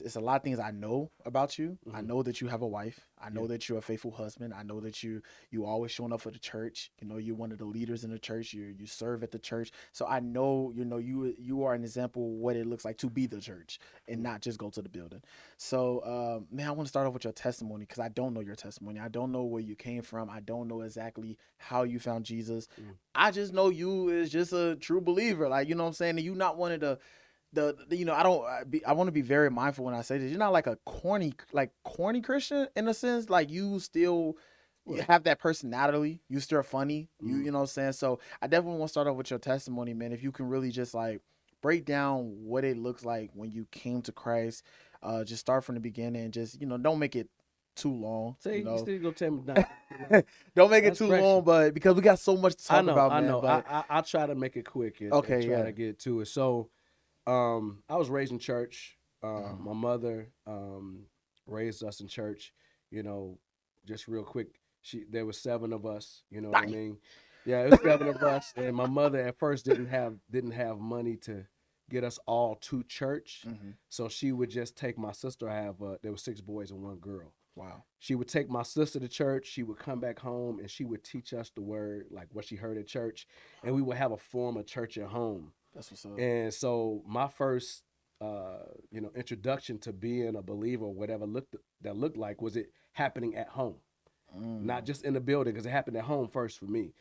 it's a lot of things I know about you. I Mhm. know that you have a wife. I know Yeah. that you're a faithful husband. I know that you always showing up for the church. You know, you're one of the leaders in the church. You serve at the church. So I know, you are an example of what it looks like to be the church and not just go to the building. So man, I want to start off with your testimony because I don't know your testimony. I don't know where you came from. I don't know exactly how you found Jesus. Mm. I just know you is just a true believer. Like, you know what I'm saying? And you not one of the I want to be very mindful when I say this. You're not like a corny Christian in a sense. Like you still you Right. have that personality. You still funny. Mm. You know what I'm saying? So I definitely want to start off with your testimony, man. If you can really just like break down what it looks like when you came to Christ. Just start from the beginning and just, don't make it too long, Say, you you know. still gonna tell me not? Don't make it That's too pressure. long, but because we got so much to I talk know, about, I man. know. But I'll try to make it quick and okay, try yeah. to get to it. So, I was raised in church. My mother raised us in church. You know, just real quick, there was 7 of us. You know what I Dang. mean? Yeah, it was 7 of us, and my mother at first didn't have money to get us all to church, Mm-hmm. so she would just take my sister. There were 6 boys and 1 girl. Wow. She would take my sister to church. She would come back home and she would teach us the word, like what she heard at church, and we would have a form of church at home. That's what's up. And so my first, introduction to being a believer, or whatever looked like, was it happening at home, not just in the building, because it happened at home first for me.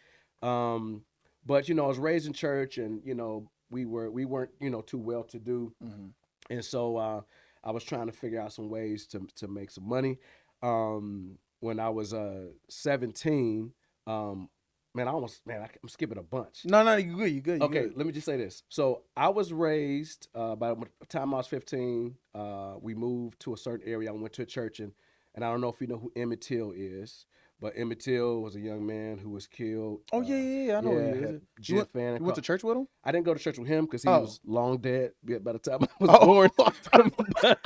Um, but I was raised in church, and we weren't too well to do, Mm-hmm. and so I was trying to figure out some ways to make some money. When I was 17, um, I'm skipping a bunch. No, you good. You good. You Okay, good. let me just say this. So I was raised, by the time I was 15, we moved to a certain area. I went to a church, and I don't know if you know who Emmett Till is, but Emmett Till was a young man who was killed. Oh yeah. I know who he Yeah, is. had You Jet went. fan. You went to church with him? I didn't go to church with him because he Oh. was long dead by the time I was Oh. born. but,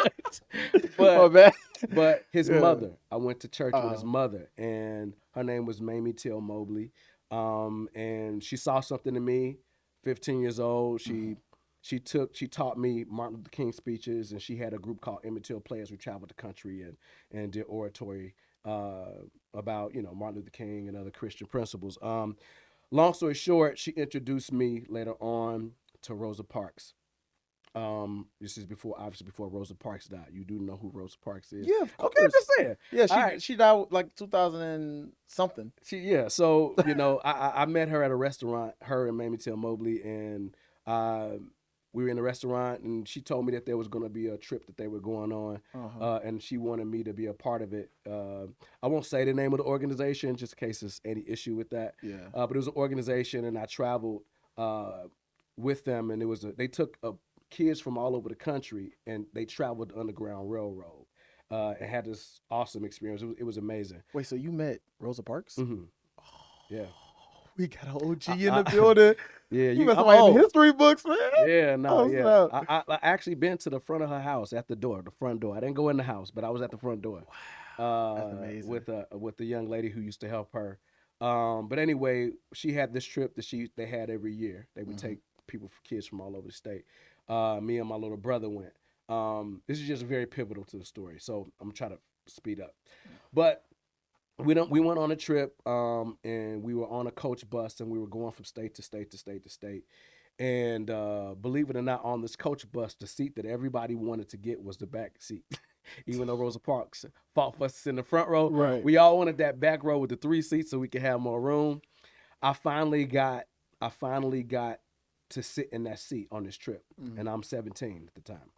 Oh but man. but his Yeah. mother, I went to church with his Uh. mother, and her name was Mamie Till Mobley. And she saw something in me. 15 years old, Mm-hmm. she taught me Martin Luther King speeches, and she had a group called Emmett Till Players who traveled the country and did oratory about Martin Luther King and other Christian principles. Long story short, she introduced me later on to Rosa Parks. This is obviously before Rosa Parks died. You do know who Rosa Parks is? Yeah, of Okay, I'm course. just saying. Yeah, All she right, she died like 2000 and something. yeah. So I met her at a restaurant. Her and Mamie Till Mobley, and uh, we were in the restaurant, and she told me that there was going to be a trip that they were going on, Uh-huh. and she wanted me to be a part of it. I won't say the name of the organization just in case there's any issue with that. Yeah. But it was an organization, and I traveled with them, and they took kids from all over the country, and they traveled the Underground Railroad. And had this awesome experience. It was amazing. Wait, so you met Rosa Parks? Hmm. Yeah. We got an OG in I, the building. yeah, You you. met I'm somebody in the old. history books, man. Yeah, no, Oh, yeah. snap. I actually been to the front of her house at the front door. I didn't go in the house, but I was at the front door. That's amazing. With the young lady who used to help her. But anyway, she had this trip that they had every year. They would take kids from all over the state. Me and my little brother went. This is just very pivotal to the story, so I'm gonna try to speed up. But we went on a trip, and we were on a coach bus, and we were going from state to state to state to state. And believe it or not, on this coach bus, the seat that everybody wanted to get was the back seat. Even though Rosa Parks fought for us in the front row, Right. we all wanted that back row with the 3 seats so we could have more room. I finally got to sit in that seat on this trip, and I'm 17 at the time.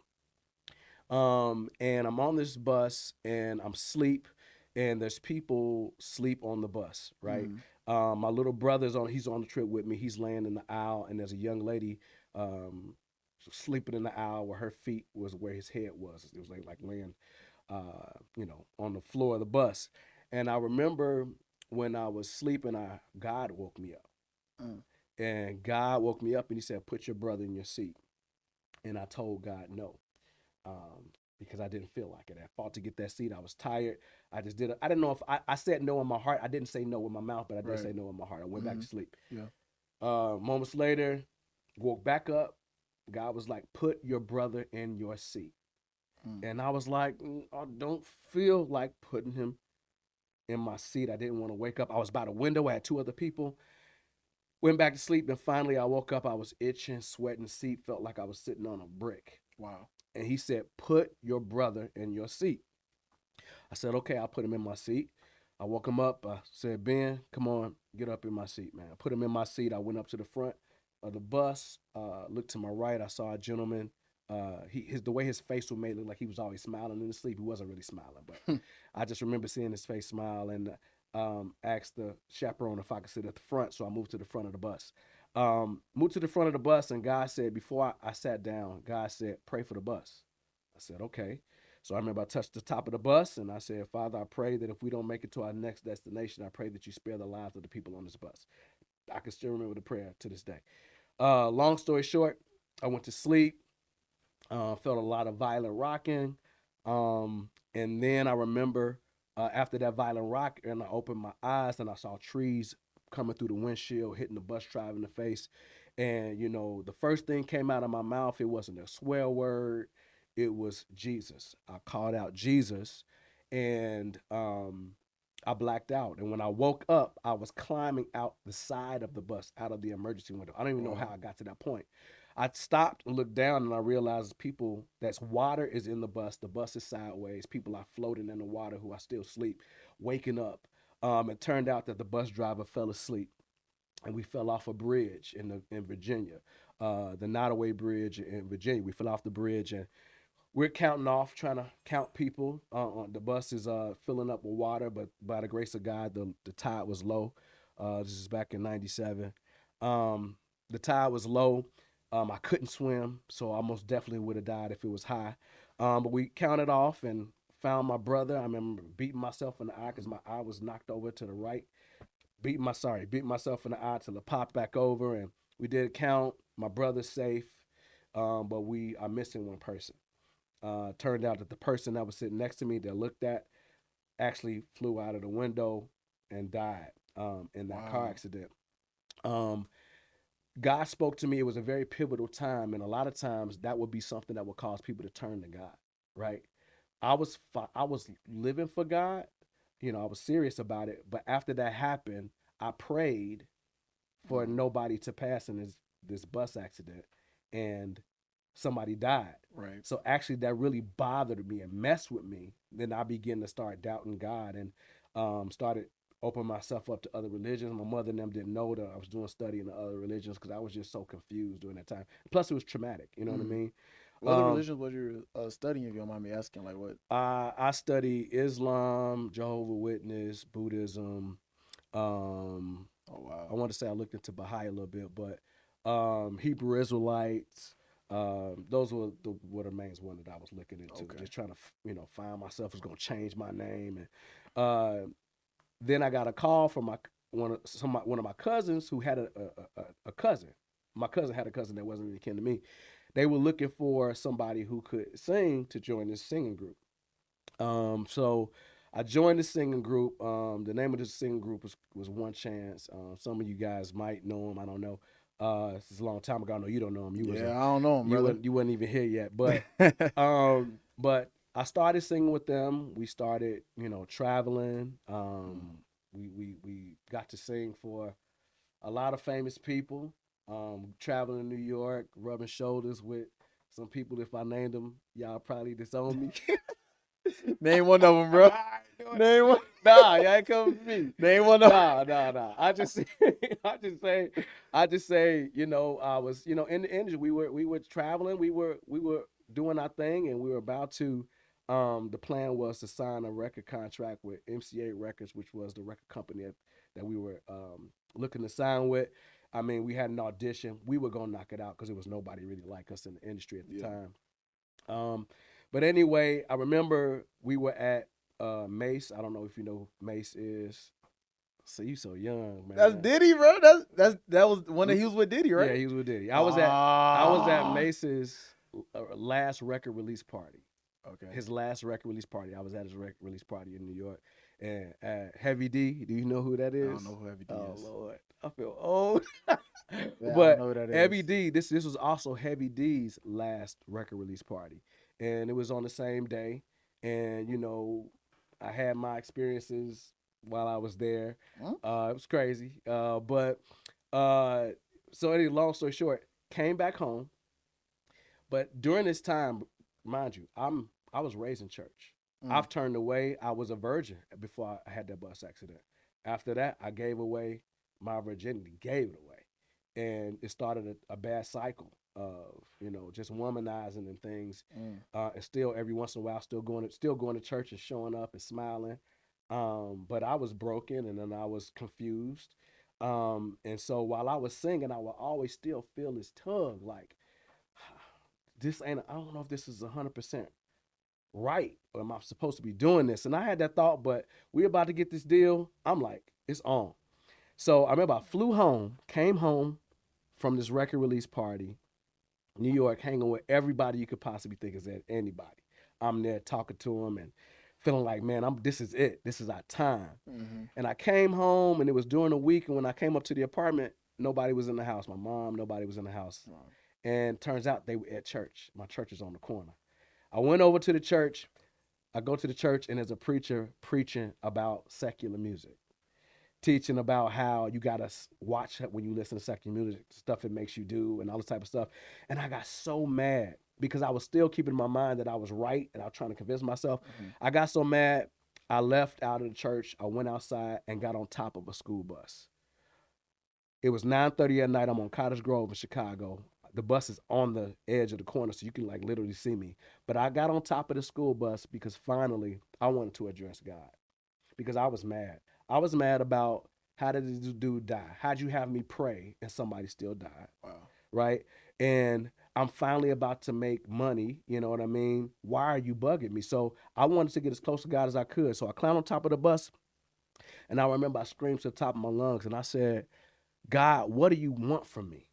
And I'm on this bus, and I'm asleep, and there's people sleep on the bus, right? My little brother's he's on the trip with me. He's laying in the aisle, and there's a young lady sleeping in the aisle where her feet was where his head was. It was like laying, on the floor of the bus. And I remember when I was sleeping, God woke me up. Mm. And God woke me up, and he said, "Put your brother in your seat." And I told God no. Because I didn't feel like it. I fought to get that seat. I was tired. I just did it. I didn't know if I said no in my heart. I didn't say no with my mouth, but I did say no in my heart. I went back to sleep. Yeah. Moments later, woke back up. God was like, "Put your brother in your seat." And I was like, I don't feel like putting him in my seat. I didn't want to wake up. I was by the window. I had two other people. Went back to sleep, and finally I woke up. I was itching, sweating. The seat felt like I was sitting on a brick. Wow. And he said, "Put your brother in your seat." I said, "Okay." I'll put him in my seat. I woke him up. I said, "Ben, come on, get up in my seat, man." I put him in my seat. I went up to the front of the bus. Looked to my right. I saw a gentleman. The way his face was made look like he was always smiling in his sleep. He wasn't really smiling, but I just remember seeing his face smile, and asked the chaperone if I could sit at the front. So I moved to the front of the bus. Moved to the front of the bus, and God said, before I sat down, God said, "Pray for the bus." I said, "Okay." So I remember I touched the top of the bus, and I said, "Father, I pray that if we don't make it to our next destination, I pray that you spare the lives of the people on this bus." I can still remember the prayer to this day. Long story short, I went to sleep. Felt a lot of violent rocking. And then I remember after that violent rock, and I opened my eyes and I saw trees coming through the windshield, hitting the bus driver in the face. And, the first thing came out of my mouth, it wasn't a swear word, it was Jesus. I called out Jesus, and I blacked out. And when I woke up, I was climbing out the side of the bus, out of the emergency window. I don't even know how I got to that point. I stopped and looked down, and I realized that's water is in the bus. The bus is sideways. People are floating in the water who are still asleep, waking up. It turned out that the bus driver fell asleep, and we fell off a bridge in Virginia, the Nottoway Bridge in Virginia. We fell off the bridge, and we're counting off, trying to count people. The bus is filling up with water, but by the grace of God, the tide was low. This is back in '97. The tide was low. I couldn't swim, so I most definitely would have died if it was high. But we counted off and found my brother. I remember beating myself in the eye because my eye was knocked over to the right. Beating myself in the eye till it popped back over, and we did count. My brother's safe, but we are missing one person. Turned out that the person that was sitting next to me that looked at actually flew out of the window and died in that car accident. God spoke to me. It was a very pivotal time, and a lot of times that would be something that would cause people to turn to God, right? I was living for God, I was serious about it. But after that happened, I prayed for nobody to pass in this bus accident, and somebody died. Right. So actually, that really bothered me and messed with me. Then I began to start doubting God, and started open myself up to other religions. My mother and them didn't know that I was doing study in the other religions because I was just so confused during that time. Plus, it was traumatic. You know what I mean? What other religions was you studying, if you don't mind me asking? Like what? I study Islam, Jehovah's Witness, Buddhism. Oh wow. I want to say I looked into Baha'i a little bit, but Hebrew Israelites. Those were the main ones that I was looking into. Okay. Just trying to find myself. Was going to change my name, and then I got a call from one of my cousins who had a cousin. My cousin had a cousin that wasn't really kin to me. They were looking for somebody who could sing to join this singing group. So I joined the singing group. The name of the singing group was One Chance. Some of you guys might know him. I don't know. This is a long time ago. I know you don't know him. I don't know him, brother. You wasn't even here yet. But but I started singing with them. We started, traveling. We got to sing for a lot of famous people. Traveling in New York, rubbing shoulders with some people. If I named them, y'all probably disown me. Name one of them, bro. Name one. Nah, y'all ain't coming for me. Name one of them. Nah. I just say, I was, in the industry. We were traveling. We were doing our thing, and we were about to. The plan was to sign a record contract with MCA Records, which was the record company that we were looking to sign with. I mean, we had an audition. We were gonna knock it out because there was nobody really like us in the industry at the time. But anyway, I remember we were at Mace. I don't know if you know who Mace is. So you so young, man. That's Diddy, bro. That was one that he was with Diddy, right? Yeah, he was with Diddy. I was at Mace's last record release party. Okay. His last record release party. I was at his record release party in New York. And Heavy D, do you know who that is? I don't know who Heavy D is. Oh Lord, I feel old. Yeah, but I know who that is. Heavy D, this was also Heavy D's last record release party. and it was on the same day. And I had my experiences while I was there. Mm. It was crazy, but uh, so anyway, long story short, came back home. But during this time, mind you, I was raised in church. Mm. I've turned away. I was a virgin before I had that bus accident. After that, I gave away my virginity, gave it away, and it started a bad cycle of just womanizing and things. Mm. And still, every once in a while, still going to church and showing up and smiling. But I was broken, and then I was confused. And so while I was singing, I would always still feel this tug, like this ain't. I don't know if this is 100% right, or am I supposed to be doing this? And I had that thought, but we about to get this deal. I'm like, it's on. So I remember I flew home, came home from this record release party, New York, hanging with everybody you could possibly think is anybody. I'm there talking to them and feeling like, man, this is it. This is our time. Mm-hmm. And I came home, and it was during the week. And when I came up to the apartment, nobody was in the house. My mom, nobody was in the house. Wow. And turns out they were at church. My church is on the corner. I went over to the church. I go to the church, and there's a preacher preaching about secular music, teaching about how you gotta watch when you listen to secular music, stuff it makes you do, and all this type of stuff. And I got so mad because I was still keeping in my mind that I was right, and I was trying to convince myself. Mm-hmm. I got so mad, I left out of the church. I went outside and got on top of a school bus. It was 9:30 at night. I'm on Cottage Grove in Chicago. The bus is on the edge of the corner, so you can like literally see me. But I got on top of the school bus because finally I wanted to address God, because I was mad. I was mad about, how did this dude die? How'd you have me pray and somebody still died? Wow. Right? And I'm finally about to make money. You know what I mean? Why are you bugging me? So I wanted to get as close to God as I could. So I climbed on top of the bus, and I remember I screamed to the top of my lungs, and I said, God, what do you want from me?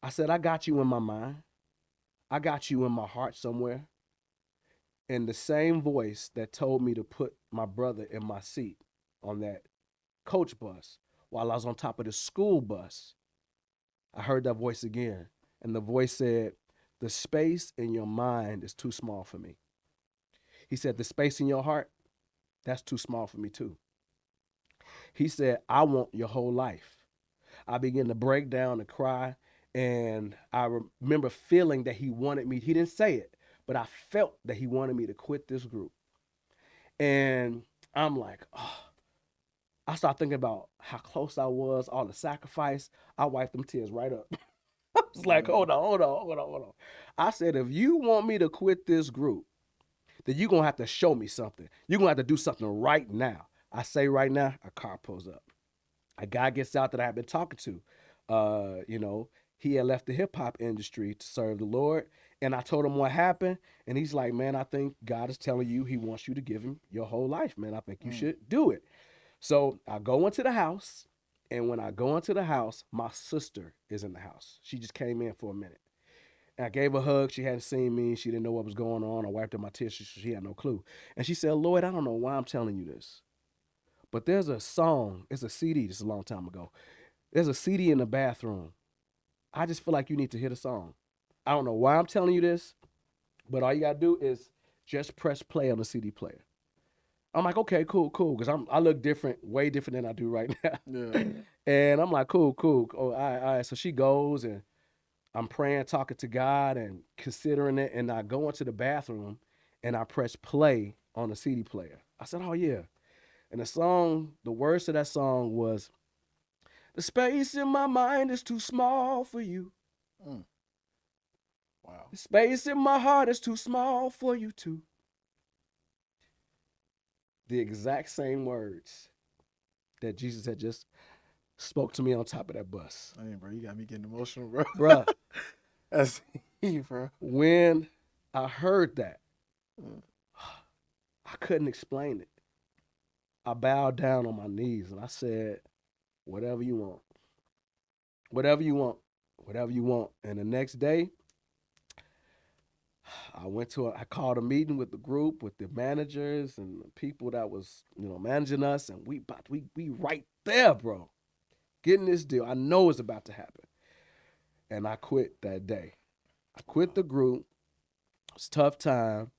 I said, I got you in my mind. I got you in my heart somewhere. And the same voice that told me to put my brother in my seat on that coach bus while I was on top of the school bus, I heard that voice again. And the voice said, the space in your mind is too small for me. He said, the space in your heart, that's too small for me too. He said, I want your whole life. I began to break down and cry. And I remember feeling that he wanted me. He didn't say it, but I felt that he wanted me to quit this group. And I'm like, oh. I started thinking about how close I was, all the sacrifice. I wiped them tears right up. I was like, hold on. I said, if you want me to quit this group, then you're going to have to show me something. You're going to have to do something right now. I say right now, a car pulls up. A guy gets out that I had been talking to. He had left the hip hop industry to serve the Lord. And I told him what happened. And he's like, man, I think God is telling you he wants you to give him your whole life, man. I think you should do it. So I go into the house. And when I go into the house, my sister is in the house. She just came in for a minute. And I gave her a hug. She hadn't seen me. She didn't know what was going on. I wiped her my tears. She had no clue. And she said, Lloyd, I don't know why I'm telling you this, but there's a song. It's a CD. This is a long time ago. There's a CD in the bathroom. I just feel like you need to hear the song. I don't know why I'm telling you this, but all you got to do is just press play on the CD player. I'm like, okay, cool, because I look different, way different than I do right now. Yeah. And I'm like, cool. Oh, all right. So she goes, and I'm praying, talking to God and considering it. And I go into the bathroom and I press play on the CD player. I said, oh, yeah. And the words to that song was, the space in my mind is too small for you. Mm. Wow. The space in my heart is too small for you too. The exact same words that Jesus had just spoke to me on top of that bus. I mean, bro, you got me getting emotional, bro. Bruh. That's me, bro. When I heard that, I couldn't explain it. I bowed down on my knees and I said, whatever you want. Whatever you want. Whatever you want. And the next day, I called a meeting with the group, with the managers and the people that was, managing us, and we right there, bro. Getting this deal. I know it's about to happen. And I quit that day. I quit the group, was a tough time,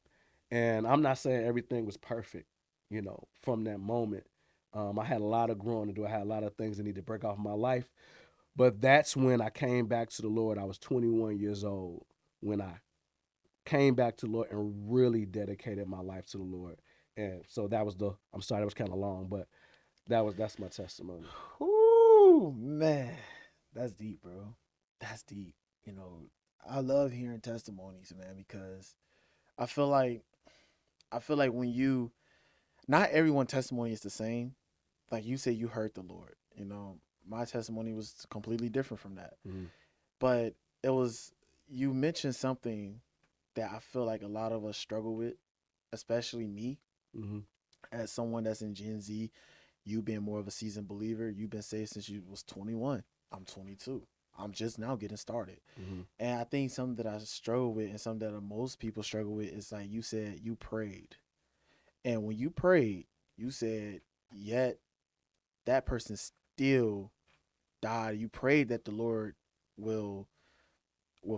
and I'm not saying everything was perfect, from that moment. I had a lot of growing to do. I had a lot of things that need to break off my life. But that's when I came back to the Lord. I was 21 years old when I came back to the Lord and really dedicated my life to the Lord. And so I'm sorry, that was kind of long, but that's my testimony. Ooh, man, that's deep, bro. That's deep. You know, I love hearing testimonies, man, because I feel like when you not everyone testimony is the same. Like you said, you heard the Lord. You know, my testimony was completely different from that. Mm-hmm. But it was you mentioned something that I feel like a lot of us struggle with, especially me Mm-hmm. as someone that's in Gen Z. You being more of a seasoned believer, you've been saved since you was 21. I'm 22. I'm just now getting started. Mm-hmm. And I think something that I struggle with and something that most people struggle with is like you said, you prayed. And when you prayed, you said, yet that person still died. You prayed that the Lord will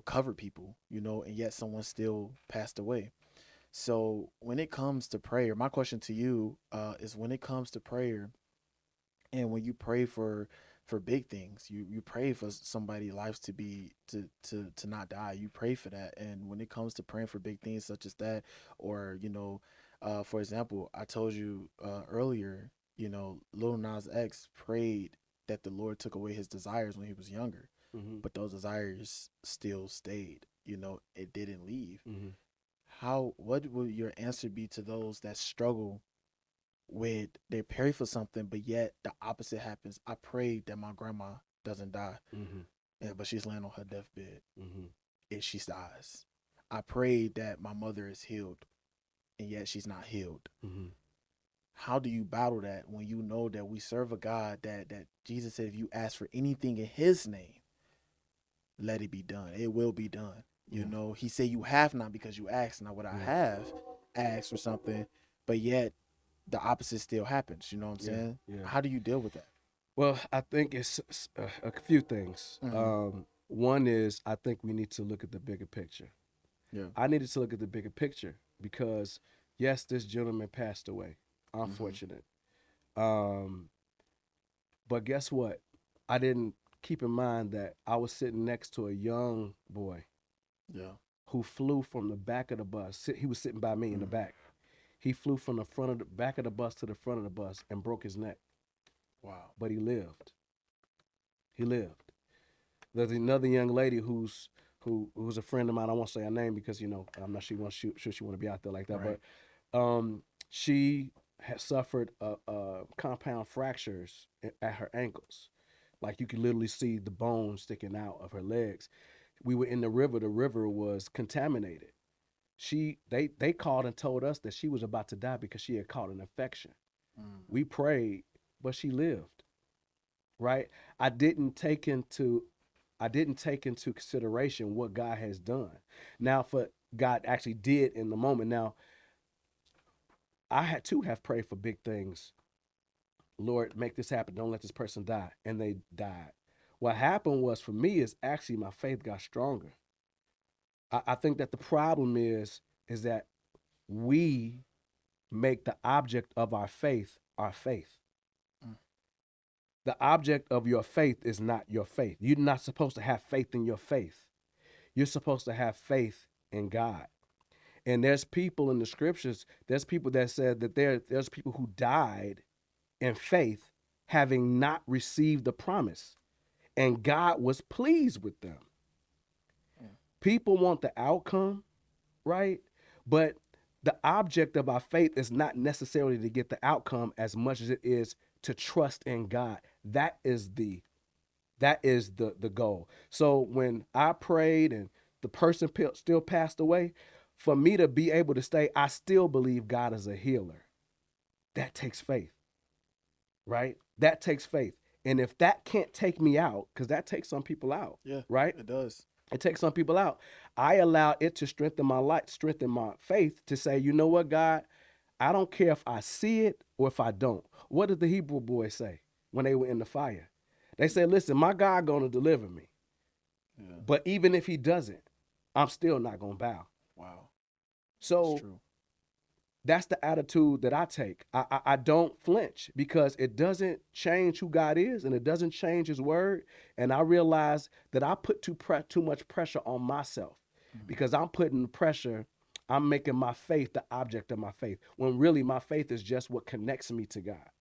cover people, and yet someone still passed away. So when it comes to prayer, my question to you is when it comes to prayer and when you pray for big things, you pray for somebody's lives to be to not die. You pray for that. And when it comes to praying for big things such as that, or for example, I told you earlier, Lil Nas X prayed that the Lord took away his desires when he was younger, Mm-hmm. but those desires still stayed. It didn't leave. Mm-hmm. What would your answer be to those that struggle with they pray for something, but yet the opposite happens? I pray that my grandma doesn't die, Mm-hmm. but she's laying on her deathbed Mm-hmm. and she dies. I pray that my mother is healed, and yet she's not healed. Mm-hmm. How do you battle that when you know that we serve a God that Jesus said, if you ask for anything in His name, let it be done. It will be done. Yeah. He said you have not because you ask not. What I Yeah. have asked for something, but yet the opposite still happens. You know what I'm Yeah. saying? Yeah. How do you deal with that? Well, I think it's a few things. Mm-hmm. One is I think we need to look at the bigger picture. Yeah. I needed to look at the bigger picture because, yes, this gentleman passed away. Mm-hmm. Unfortunate. Um, but guess what? I didn't keep in mind that I was sitting next to a young boy Yeah. who flew from the back of the bus. He was sitting by me in the Mm-hmm. back. He flew from the back of the bus to the front of the bus and broke his neck, Wow. but he lived. He lived. There's another young lady who's a friend of mine. I won't say her name because I'm not sure she want to be out there like that. Right. But she had suffered compound fractures at her ankles. Like you could literally see the bones sticking out of her legs. We were in the river. The river was contaminated. They called and told us that she was about to die because she had caught an infection. Mm. We prayed, but she lived. Right? I didn't take into consideration what God has done. Now, for God actually did in the moment. Now, I had to have prayed for big things. Lord, make this happen. Don't let this person die. And they died. What happened was for me is actually my faith got stronger. I think that the problem is that we make the object of our faith our faith. Mm. The object of your faith is not your faith. You're not supposed to have faith in your faith. You're supposed to have faith in God. And there's people in the scriptures, there's people that said that there's people who died in faith having not received the promise. And God was pleased with them. Mm. People want the outcome, right? But the object of our faith is not necessarily to get the outcome as much as it is to trust in God. That is the goal. So when I prayed and the person still passed away, for me to be able to stay, I still believe God is a healer. That takes faith, right? That takes faith. And if that can't take me out, because that takes some people out, Yeah. right? It does. It takes some people out. I allow it to strengthen my life, strengthen my faith to say, you know what, God, I don't care if I see it or if I don't. What did the Hebrew boys say when they were in the fire? They said, listen, my God going to deliver me. Yeah. But even if he doesn't, I'm still not going to bow. Wow. It's So true. that's the attitude that I take. I don't flinch because it doesn't change who God is and it doesn't change his word. And I realize that I put too much pressure on myself Mhm. because I'm putting pressure. I'm making my faith the object of my faith when really my faith is just what connects me to God.